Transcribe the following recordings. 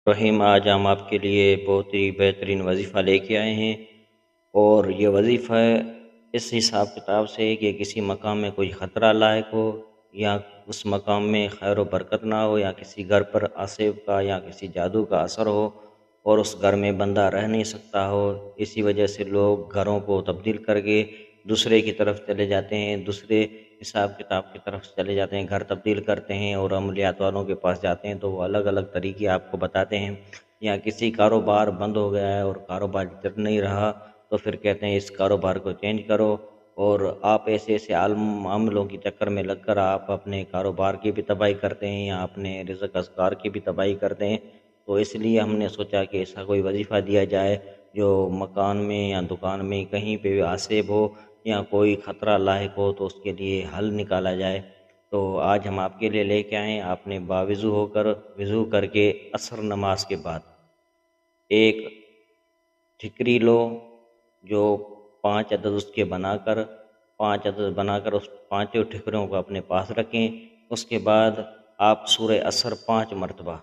رحیم، آج ہم آپ کے لیے بہت ہی بہترین وظیفہ لے کے آئے ہیں، اور یہ وظیفہ اس حساب کتاب سے ہے کہ کسی مقام میں کوئی خطرہ لاحق ہو، یا اس مقام میں خیر و برکت نہ ہو، یا کسی گھر پر آصف کا یا کسی جادو کا اثر ہو اور اس گھر میں بندہ رہ نہیں سکتا ہو۔ اسی وجہ سے لوگ گھروں کو تبدیل کر کے دوسرے کی طرف چلے جاتے ہیں، دوسرے حساب کتاب کی طرف چلے جاتے ہیں، گھر تبدیل کرتے ہیں اور عملیات والوں کے پاس جاتے ہیں تو وہ الگ الگ طریقے آپ کو بتاتے ہیں۔ یا کسی کاروبار بند ہو گیا ہے اور کاروبار چل نہیں رہا تو پھر کہتے ہیں اس کاروبار کو چینج کرو، اور آپ ایسے ایسے عاملوں کی چکر میں لگ کر آپ اپنے کاروبار کی بھی تباہی کرتے ہیں یا اپنے رزق اذکار کی بھی تباہی کرتے ہیں۔ تو اس لیے ہم نے سوچا کہ ایسا کوئی وظیفہ دیا جائے جو مکان میں یا دکان میں کہیں پہ بھی آصب ہو یا کوئی خطرہ لاحق ہو تو اس کے لیے حل نکالا جائے۔ تو آج ہم آپ کے لیے لے کے آئیں، آپ نے باوضو ہو کر وضو کر کے عصر نماز کے بعد ایک ٹھکری لو، جو 5 عدد اس کے بنا کر 5 عدد بنا کر اس پانچوں ٹھکروں کو اپنے پاس رکھیں۔ اس کے بعد آپ سورہ عصر 5 مرتبہ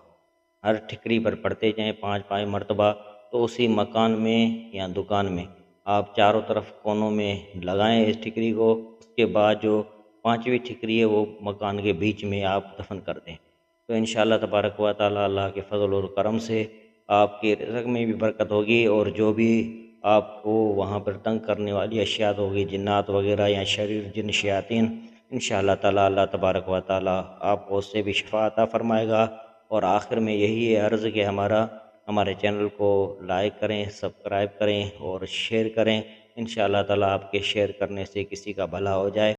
ہر ٹھکری پر پڑھتے جائیں، 5 مرتبہ۔ تو اسی مکان میں یا دکان میں آپ چاروں طرف کونوں میں لگائیں اس ٹھکری کو۔ اس کے بعد جو 5ویں ٹھکری ہے وہ مکان کے بیچ میں آپ دفن کر دیں۔ تو انشاءاللہ تبارک و تعالی اللہ کے فضل اور کرم سے آپ کے رزق میں بھی برکت ہوگی، اور جو بھی آپ کو وہاں پر تنگ کرنے والی اشیاء ہوگی، جنات وغیرہ یا شریر جن شیاطین، انشاءاللہ تعالی اللہ تبارک و تعالی آپ کو اس سے بھی شفا عطا فرمائے گا۔ اور آخر میں یہی ہے عرض کہ ہمارے چینل کو لائک کریں، سبسکرائب کریں اور شیئر کریں۔ انشاءاللہ تعالی آپ کے شیئر کرنے سے کسی کا بھلا ہو جائے۔